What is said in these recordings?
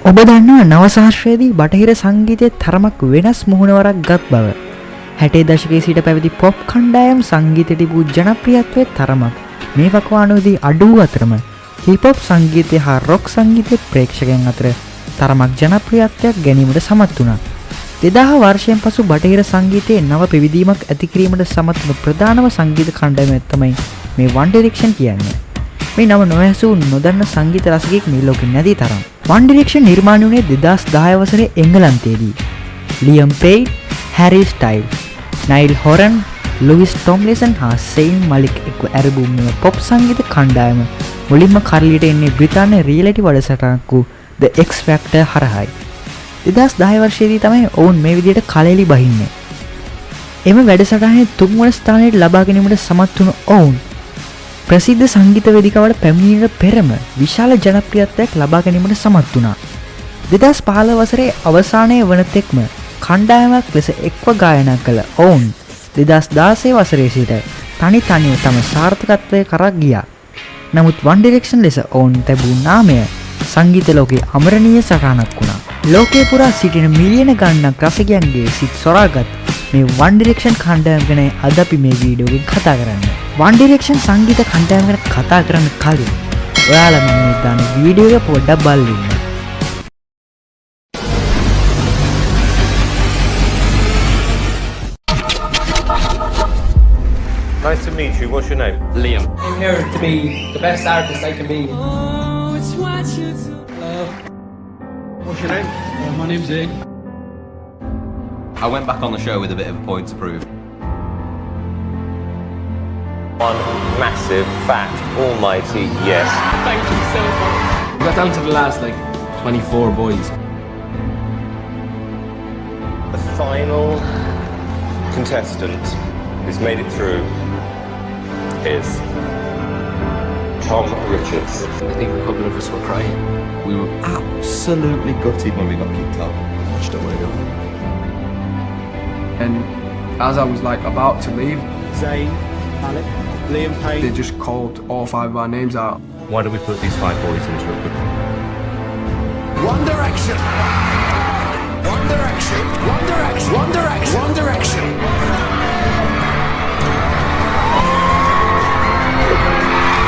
ඔබ දන්නවා නව සහස්‍රයේදී බටහිර සංගීතයේ තරමක් වෙනස් මුහුණුවරක් ගත් බව. 60 දශකයේ සිට පැවති පොප් කණ්ඩායම් සංගීතයට තිබූ ජනප්‍රියත්වයේ තරමක් මේ වකවානුවේදී අඩු වූ අතරම හිප් හොප් සංගීතය හා රොක් සංගීතයේ ප්‍රේක්ෂකයන් අතර තරමක් ජනප්‍රියත්වයක් ගැනීමට සමත් වුණා. 2000 වර්ෂයෙන් පසු බටහිර සංගීතයේ නව පිවිදීමක් ඇති කිරීමට සමත් වුණු ප්‍රධානම සංගීත කණ්ඩායම තමයි මේ One Direction කියන්නේ. මේ නම නොඇසූ නොදන්න සංගීත රසිකයෙක් මේ ලෝකෙ නැති තරම්. One Direction නිර්මාණය වුණේ 2010 වසරේ එංගලන්තයේදී. ලියම් පේයින්, හැරි ස්ටයිල්ස්, නයිල් හොරන්, ලුයිස් ටොම්ලින්සන් හා සෙයින් මලික් එක්ව ඇරඹු මෙම පොප් සංගීත කණ්ඩායම මුලින්ම කරලියට එන්නේ බ්‍රිතාන්‍ය රියැලිටි වැඩසටහනක් වූ The X Factor හරහායි. 2010 වර්ෂයේදී තමයි ඔවුන් මේ විදිහට කලෙලි බහින්නේ. එම වැඩසටහනේ තුන්වන ස්ථානයට ලබා ගැනීමට සමත් වුණු ඔවුන් ප්‍රසිද්ධ සංගීත වේදිකාවට පැමිණීමට පෙරම විශාල ජනප්‍රියත්වයක් ලබා ගැනීමට සමත් වුණා. 2015 වසරේ අවසානයේ වන තෙක්ම කණ්ඩායමක් ලෙස එක්ව ගායනා කළ ඔවුන් 2016 වසරේ සිට තනිව තම සාර්ථකත්වය කරා ගියා. නමුත් One Direction ලෙස ඔවුන් ලැබූ නාමය සංගීත ලෝකයේ අමරණීය සටහනක් වුණා. ලෝකයේ පුරා සිටින මිලියන ගණනක් රසිකයන්ගේ සිත් සොරාගත් මේ One Direction කණ්ඩායම ගැන අද අපි මේ වීඩියෝ එකෙන් කතා කරන්නේ. One Direction සංගීත කණ්ඩායම ගැන කතා කරන්න කලින් ඔයාලා මම මේ දාන වීඩියෝ එක පොඩ්ඩක් බලන්න ඉන්න. Nice to meet you. What's your name? Liam. I'm here to be the best artist I can be. What's your name? My name's Zane. I went back on the show with a bit of a point to prove. One massive, fat, almighty yes. Thank you so much. We got down to the last 24 boys. The final contestant who's made it through is Tom Richards. I think a couple of us were crying. We were absolutely gutted when we got kicked out. Watched it way up. And as I was about to leave, Zane, Alec, Liam they Payne. just called all 5 of our names out. Why don't we put these 5 boys into a group? One Direction. One Direction. One Direction. One Direction. One Direction.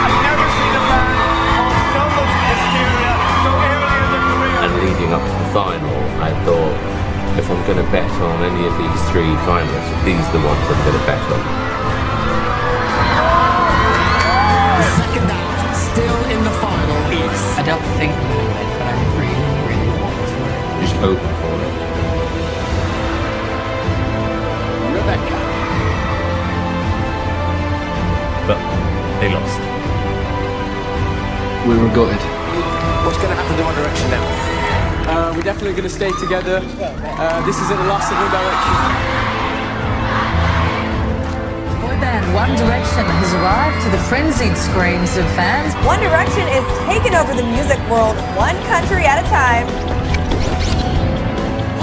I've never seen a band on so much hysteria so early in their career. And leading up to the final, I thought, if I'm going to bet on any of these 3 finalists, these are the ones I'm going to bet on. The second act, still in the final, is I don't think I'm going to win, but I really, really want to win. Just hoping for it. Rebecca. But they lost. We were gutted. What's going to happen to One Direction now? We're definitely going to stay together. This isn't a loss of One Direction. Boy band One Direction has arrived to the frenzied screams of fans. One Direction is taking over the music world one country at a time.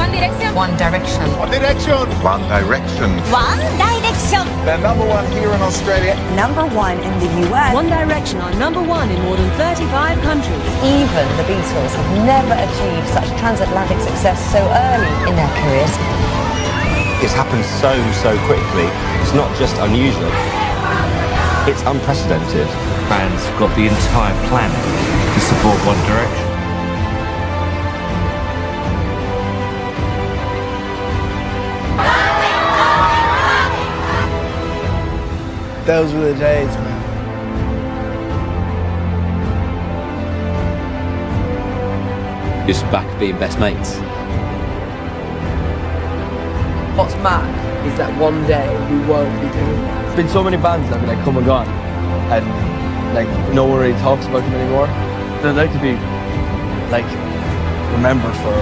One Direction. One Direction. One Direction. One Direction. One Direction. They're number 1 here in Australia. Number 1 in the US. One Direction are number 1 in more than 35 countries. Even the Beatles have never achieved such transatlantic success so early in their careers. It's happened so quickly. It's not just unusual. It's unprecedented. Fans got the entire planet to support One Direction. Those were the days, man. Just back being best mates. What's mad is that one day we won't be doing that. There's been so many bands that have come and gone, and no one really talks about them anymore. They'd like to be remembered for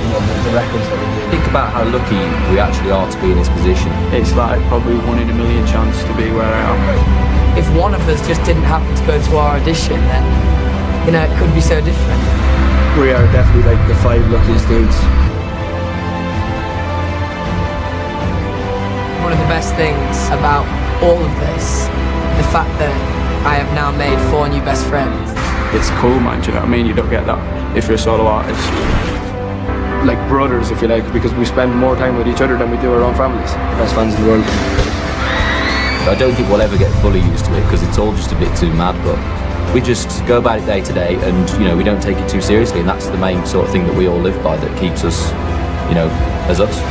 the records that we did. Think about how lucky we actually are to be in this position. It's probably 1 in a million chance to be where I am. If one of us just didn't happen to go to our audition, then, it could be so different. We are definitely the 5 luckiest dudes. One of the best things about all of this, the fact that I have now made 4 new best friends. it's cool, man. Do you know what I mean? You don't get that if you're a solo artist. Like brothers, if you like, because we spend more time with each other than we do our own families. Best fans in the world. I don't think we'll ever get fully used to it because it's all just a bit too mad, but we just go about it day to day and, you know, we don't take it too seriously, and that's the main sort of thing that we all live by that keeps us, you know, as us.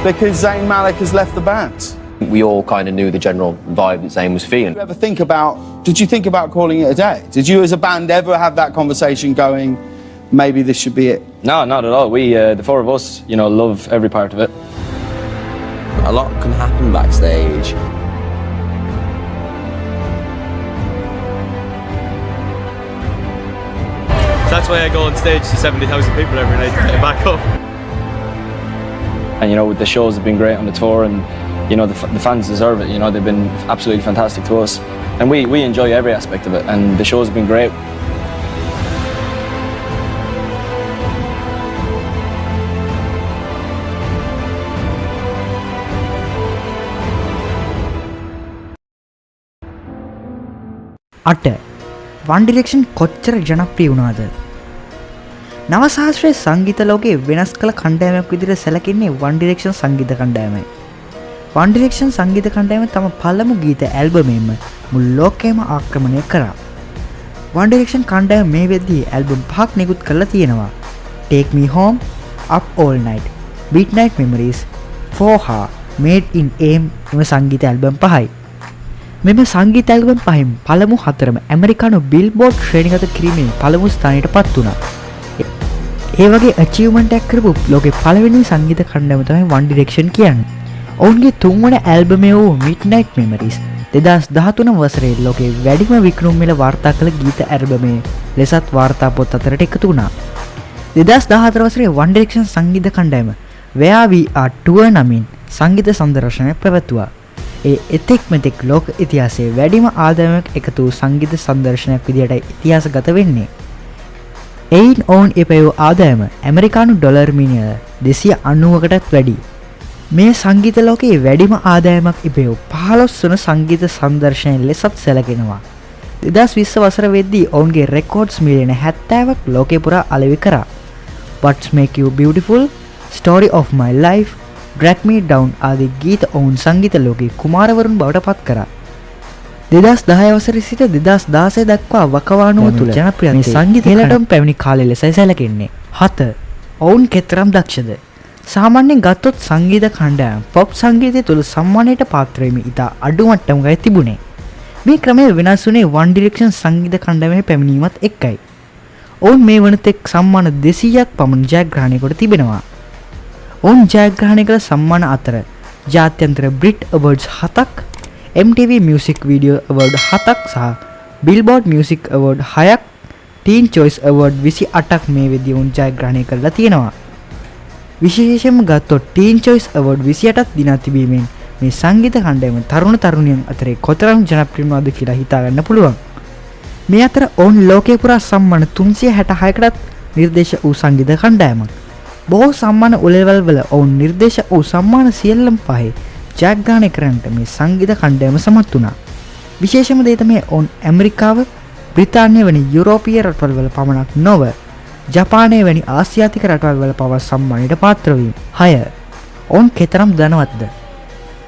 Because Zayn Malik has left the band. We all kind of knew the general vibe that Zayn was feeling. Did you think about calling it a day? Did you as a band ever have that conversation going, maybe this should be it? No, not at all. We, the four of us, you know, love every part of it. A lot can happen backstage. That's why I go on stage to 70,000 people every night to get back up. And, you know, the shows have been great on the tour, and, you know, the fans deserve it. You know, they've been absolutely fantastic to us. And we enjoy every aspect of it, and the shows have been great. One Direction කොච්චර ජනප්‍රිය වුණාද? නව ශාස්ත්‍රීය සංගීත ලෝකයේ වෙනස් කළ කණ්ඩායමක් විදිහට සැලකෙන්නේ One Direction සංගීත කණ්ඩායමයි. One Direction සංගීත කණ්ඩායම තම පළමු ගීත ඇල්බමෙන්ම මුළු ලෝකයම ආක්‍රමණය කරා. One Direction කණ්ඩායම මේ වෙද්දී ඇල්බම් 5ක් නිකුත් කරලා තියෙනවා. Take Me Home, Up All Night, Midnight Memories, For Her, Made in Aim එම සංගීත ඇල්බම් 5යි. මෙම සංගීත ඇල්බම් පහෙන් පළමු 4ම ඇමරිකානු බිල්බෝඩ් ශ්‍රේණිගත කිරීමේ පළමු ස්ථානයට පත් වුණා. ඒ වගේ අචීව්මන්ට් එකක් කරපු ලෝකේ පළවෙනි සංගීත කණ්ඩායම තමයි One Direction කියන්නේ. ඔවුන්ගේ තුන්වන ඇල්බමේ වූ Midnight Memories 2013 වසරේ ලෝකේ වැඩිම වික්‍රම මිල වාර්තා කළ ගීත ඇල්බමේ ලෙසත් වාර්තා පොත් අතරට එකතු වුණා. 2014 වසරේ One Direction සංගීත කණ්ඩායම Where We Are Tour නමින් සංගීත සංදර්ශනයක් පැවැත්වුවා. ඒ එතෙක් මෙතෙක් ලෝක ඉතිහාසයේ වැඩිම ආදායමක් එකතු වූ සංගීත සංදර්ශනයක් විදිහටයි ඉතිහාසගත වෙන්නේ. එයින් ඔවුන් ඉපැවූ ආදායම ඇමරිකානු ඩොලර් මිලියන 290කටත් වැඩි. මේ සංගීත ලෝකයේ වැඩිම ආදායමක් ඉපැවූ 15 වන සංගීත සංදර්ශනය ලෙසත් සැලකෙනවා. 2020 වසර වෙද්දී ඔවුන්ගේ රෙකෝඩ්ස් මිලියන 70ක් ලෝකේ පුරා අලෙවි කරා. What Makes You Beautiful, Story of My Life, Drag Me Down ආදී ගීත ඔවුන් සංගීත ලෝකයේ කුමාරවරුන් බවට පත් කරා. 2010 වසරේ සිට 2016 දක්වා වකවානුව තුළ ජනප්‍රිය සංගීත හෙළටම පැමිණි කාලය ලෙසයි සැලකෙන්නේ. 7. ඔවුන් කෙතරම් දක්ෂද? සාමාන්‍යයෙන් ගත්තොත් සංගීත කණ්ඩායම් පොප් සංගීතය තුළ සම්මානයට පාත්‍ර වීම ඉතා අඩු මට්ටමකයි තිබුණේ. මේ ක්‍රමය වෙනස් වුණේ One Direction සංගීත කණ්ඩායමේ පැමිණීමත් එක්කයි. ඔවුන් මේ වනතෙක් සම්මාන 200ක් පමණ ජයග්‍රහණය කොට තිබෙනවා. ඔවුන් ජයග්‍රහණය කළ සම්මාන අතර ජාත්‍යන්තර බ්‍රිට් අවෝඩ්ස් 7ක්, MTV Music Video Award 7ක් සහ Billboard Music Award 6ක්, Teen Choice Award 28ක් මේ වෙද්දී ඔවුන් ජයග්‍රහණය කරලා තියෙනවා. විශේෂයෙන්ම ගත්තොත් Teen Choice Award 28ක් දිනා තිබීමෙන් මේ සංගීත කණ්ඩායම තරුණ තරුණියන් අතරේ කොතරම් ජනප්‍රිය වුණාද කියලා හිතා ගන්න පුළුවන්. මේ අතර ඔවුන් ලෝකේ පුරා සම්මාන 366කටත් නිර්දේශ වූ සංගීත කණ්ඩායමක්. බොහෝ සම්මාන උළෙවල් වල ඔවුන් නිර්දේශ වූ සම්මාන සියල්ලම පහේ ජයග්‍රහණය කරන්නට මේ සංගීත කණ්ඩායම සමත් වුණා. විශේෂම දේ තමයි ඔවුන් ඇමරිකාව, බ්‍රිතාන්‍ය වැනි යුරෝපීය රටවල් වල පමණක් නොව ජපානය වැනි ආසියාතික රටවල් වල පවා සම්මානයට පාත්‍ර වීම. 6. ඔවුන් කෙතරම් ධනවත්ද?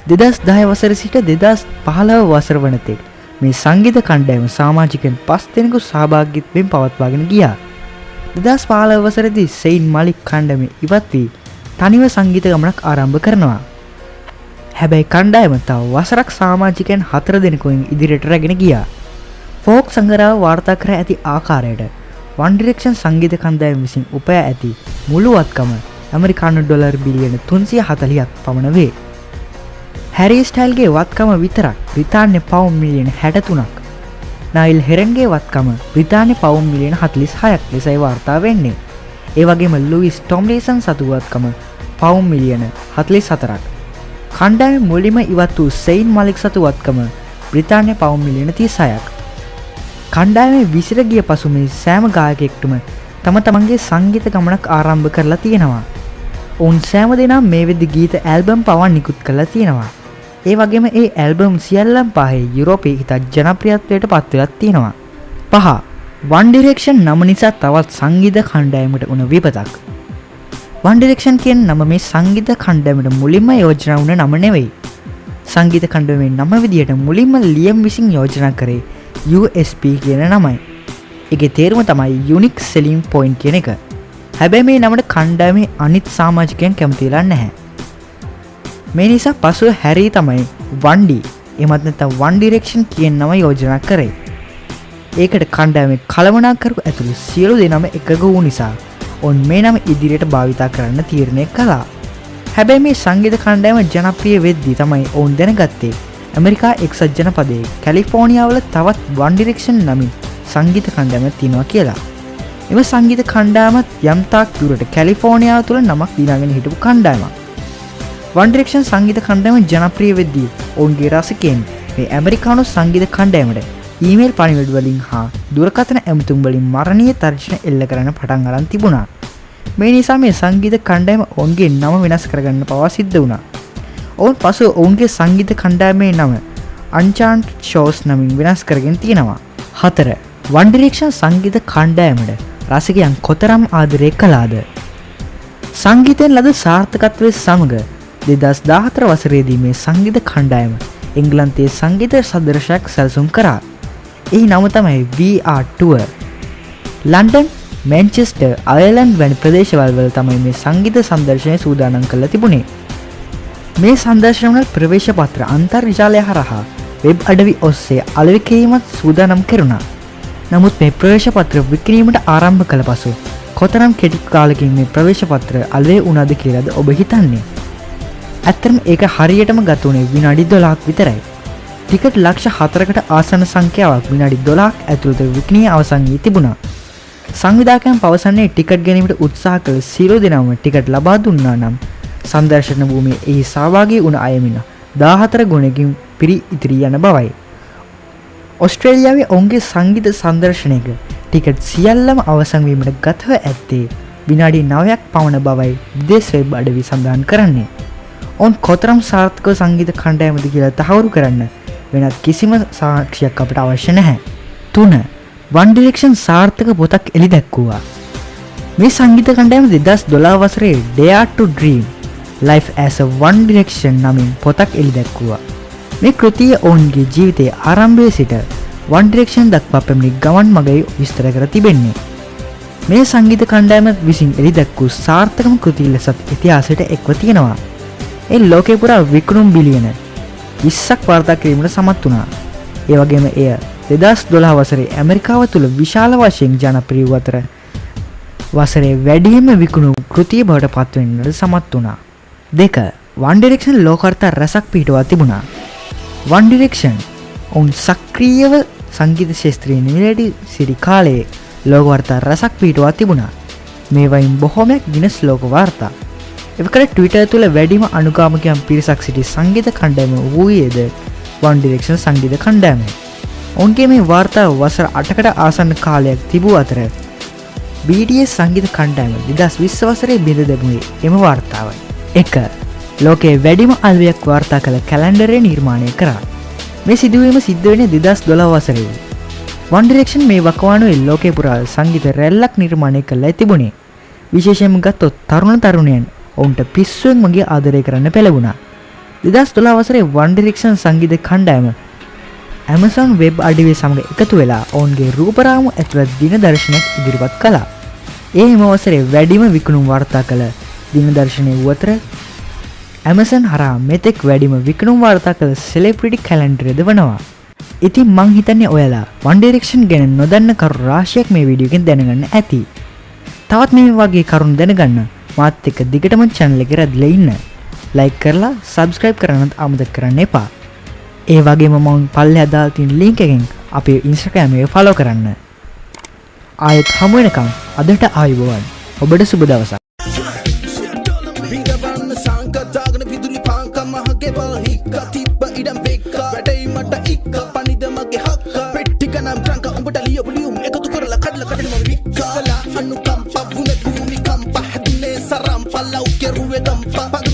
2010 වසරේ සිට 2015 වසර වනතෙක් මේ සංගීත කණ්ඩායම සමාජිකයන් 5 දෙනෙකු සහභාගීත්වයෙන් පවත්වාගෙන ගියා. 2015 වසරේදී සෙයින් මලික් කණ්ඩායම ඉවත් වී තනිව සංගීත ගමනක් ආරම්භ කරනවා. හැබැයි කණ්ඩායම තව වසරක් සමාජිකයන් 4 දෙනෙකුන් ඉදිරියට රැගෙන ගියා. ෆෝක් සංගරාව වාර්තා කර ඇති ආකාරයට One Direction සංගීත කණ්ඩායම විසින් උපයා ඇති මුළු වත්කම ඇමරිකානු ඩොලර් බිලියන 340ක් පමණ වේ. හැරි ස්ටයිල්ගේ වත්කම විතරක් බ්‍රිතාන්‍ය පවුම් මිලියන 63ක්. නයිල් හෙරන්ගේ වත්කම බ්‍රිතාන්‍ය පවුම් මිලියන 46ක් ලෙසයි වාර්තා වෙන්නේ. ඒ වගේම ලුයිස් ටොම්ලින්සන් සතු වත්කම පවුම් මිලියන 44ක්. කණ්ඩායම මුලින්ම ඉවත් වූ සෙයින් මලික් සතු වත්කම බ්‍රිතාන්‍ය පවුම් මිලියන 36ක්. කණ්ඩායමේ විසිර ගිය පසු මේ සෑම ගායකයෙක්ටම තම තමන්ගේ සංගීත ගමනක් ආරම්භ කරලා තියෙනවා. ඔවුන් සෑම දෙනා මේ වෙද්දි ගීත ඇල්බම් පවා නිකුත් කරලා තියෙනවා. ඒ වගේම ඒ ඇල්බම් සියල්ලම පහේ යුරෝපයේ ඉතා ජනප්‍රියත්වයට පත් වෙලා තියෙනවා. 5. One Direction නම නිසා තවත් සංගීත කණ්ඩායමකට වුණ විපතක්. One Direction කියන නම මේ සංගීත කණ්ඩායමට මුලින්ම යෝජනා වුණ නම නෙවෙයි. සංගීත කණ්ඩායමේ නම විදියට මුලින්ම ලියම් විසින් යෝජනා කරේ USP කියන නමයි. ඒකේ තේරුම තමයි Unique Selling Point කියන එක. හැබැයි මේ නමට කණ්ඩායමේ අනිත් සමාජිකයන් කැමති වෙලා නැහැ. මේ නිසා පසුව හැරි තමයි 1D එමත් නැත්නම් One Direction කියන නම යෝජනා කරේ. ඒකට කණ්ඩායමේ කළමනාකරු ඇතුළු සියලු දෙනාම එකග වූ නිසා ඔවුන් මේ නම ඉදිරියට භාවිතා කරන්න තීරණය කළා. හැබැයි මේ සංගීත කණ්ඩායම ජනප්‍රිය වෙද්දී තමයි ඔවුන් දැනගත්තේ ඇමරිකා එක්සත් ජනපදයේ කැලිෆෝනියාවල තවත් One Direction නමින් සංගීත කණ්ඩායමක් තියෙනවා කියලා. එම සංගීත කණ්ඩායමත් යම් තාක් දුරට කැලිෆෝනියාව තුළ නමක් දිනාගෙන හිටපු කණ්ඩායමක්. One Direction සංගීත කණ්ඩායම ජනප්‍රිය වෙද්දී ඔවුන්ගේ රසිකයන් මේ ඇමරිකානු සංගීත කණ්ඩායමට ඊමේල් පණිවිඩ වලින් හා දුරකථන ඇමතුම් වලින් මරණීය තර්ජන එල්ල කරන්න පටන් අරන් තිබුණා. මේ නිසා මේ සංගීත කණ්ඩායම ඔවුන්ගේ නම වෙනස් කරගන්න පවා සිද්ධ වුණා. ඔවුන් පසුව ඔවුන්ගේ සංගීත කණ්ඩායමේ නම Uncharted Shores නමින් වෙනස් කරගෙන තියෙනවා. 4. One Direction සංගීත කණ්ඩායමට රසිකයන් කොතරම් ආදරය කළාද? සංගීතයෙන් ලද සාර්ථකත්වයේ සමග 2014 වසරේදී මේ සංගීත කණ්ඩායම එංගලන්තයේ සංගීත සදර්ශයක් සැලසුම් කරා. ඒ නම තමයි VR Tour. London, Manchester, Ireland වැනි ප්‍රදේශවල වල තමයි මේ සංගීත සංදර්ශනය සූදානම් කරලා තිබුණේ. මේ සංදර්ශනවල ප්‍රවේශ පත්‍ර අන්තර්ජාලය හරහා වෙබ් අඩවි ඔස්සේ අලෙවි කිරීමත් සූදානම් කෙරුණා. නමුත් මේ ප්‍රවේශ පත්‍ර විකිණීමට ආරම්භ කළ පසු කොතරම් කෙටි කාලෙකින් මේ ප්‍රවේශ පත්‍ර අලෙවි වුණාද කියලාද ඔබ හිතන්නේ? ඇත්තටම ඒක හරියටම ගත වුණේ විනාඩි 12ක් විතරයි. ටිකට් ලක්ෂ 4කට ආසන්න සංඛ්‍යාවක් විනාඩි 12ක් ඇතුළත විකිණී අවසන් වී තිබුණා. සංවිධායකයන් පවසන්නේ ටිකට් ගැනීමට උත්සාහ කළ සියලු දෙනාම ටිකට් ලබා දුන්නා නම් සංදර්ශන භූමියේ එහි සහභාගී වුණ අය මින 14 ගුණකින් පිරි ඉතිරී යන බවයි. ඔස්ට්‍රේලියාවේ ඔවුන්ගේ සංගීත සංදර්ශනයක ටිකට් සියල්ලම අවසන් වීමට ගතව ඇත්තේ විනාඩි 9ක් පමණ බවයි විදේශ වෙබ් අඩවි සඳහන් කරන්නේ. ඔවුන් කොතරම් සාර්ථකව සංගීත කණ්ඩායමද කියලා තහවුරු කරන්න වෙනත් කිසිම සාක්ෂියක් අපට අවශ්‍ය නැහැ. 3. One Direction සාර්ථක පොතක් එළි දැක්වුවා. මේ සංගීත කණ්ඩායම 2012 වසරේ Dare to Dream Life as a One Direction නමින් පොතක් එළි දැක්වුවා. මේ කෘතිය ඔවුන්ගේ ජීවිතයේ ආරම්භයේ සිට One Direction දක්වා පැමිණි ගමන් මගයි විස්තර කර තිබෙන්නේ. මේ සංගීත කණ්ඩායම විසින් එළි දැක්වූ සාර්ථකම කෘතිය ලෙසත් ඉතිහාසයට එක්ව තියෙනවා. ඒ ලෝකේ පුරා විකුණුම් බිලියන 20ක් වාර්තා කිරීමට සමත් වුණා. ඒ වගේම එය 2012 වසරේ ඇමරිකාව තුළ විශාල වශයෙන් ජනප්‍රිය වූ අතර වසරේ වැඩිම විකුණු කෘතිය බවට පත්වෙන්නට සමත් වුණා. 2. One Direction ලෝකාර්ථ රසක් පිහිටුවා තිබුණා. One Direction ඔවුන් සක්‍රීයව සංගීත ශාස්ත්‍රීය නිලයට සිටි කාලයේ ලෝකවාර්ත රසක් පිහිටුවා තිබුණා. මේ වයින් බොහෝමයක් ගිනස් ලෝක වාර්තා. එවකට Twitter තුළ වැඩිම අනුගාමිකයන් පිරිසක් සිටි සංගීත කණ්ඩායම වූයේද One Direction සංගීත කණ්ඩායමයි. ඔවුන්ගේ මේ වාර්තාව වසර 8කට ආසන්න කාලයක් තිබූ අතර BTS සංගීත කණ්ඩායම 2020 වසරේ බිඳ දැමුවේ එම වාර්තාවයි. 1. ලෝකයේ වැඩිම අලෙවියක් වාර්තා කළ කැලෙන්ඩරය නිර්මාණය කරා. මේ සිදුවීම සිද්ධ වෙන්නේ 2012 වසරේ. One Direction මේ වකවානුවේ ලෝකේ පුරා සංගීත රැල්ලක් නිර්මාණය කළා තිබුණේ. විශේෂයෙන්ම ගත්තොත් තරුණ තරුණියන් ඔවුන්ට පිස්සුවෙන් මගේ ආදරය කරන්න පෙළඹුණා. 2012 වසරේ One Direction සංගීත කණ්ඩායම Amazon වෙබ් අඩවිය සමග එකතු වෙලා ඔවුන්ගේ රූපරාමු ඇතුළත් දින දර්ශනයක් ඉදිරිපත් කළා. ඒ හිම වසරේ වැඩිම විකුණුම් වාර්තා කළ දින දර්ශනය වූ අතර Amazon හරහා මෙතෙක් වැඩිම විකුණුම් වාර්තා කළ සෙලෙබ්‍රිටි කැලෙන්ඩරයද වනවා. ඉතින් මං හිතන්නේ ඔයාලා One Direction ගැන නොදන්න කරුණු රාශියක් මේ වීඩියෝ එකෙන් දැනගන්න ඇති. තවත් මේ වගේ කරුණු දැනගන්න මාත් එක්ක දිගටම channel එක රැඳිලා ඉන්න. like කරලා subscribe කරන්නත් අමතක කරන්න එපා. ඒ වගේම මම පල්ලෙහා දාලා තියෙන link එකෙන් අපේ Instagram එක follow කරන්න. ආයෙත් හමු වෙනකම් අදට ආයුබෝවන්. ඔබට සුබ දවසක්. Panidamak hak, pettika nam trangka umbata liya bulium ekatu korala kadla kadal mami kala anu kam Vune bhumi kampa, hadne saram palau ke ruwe dampa.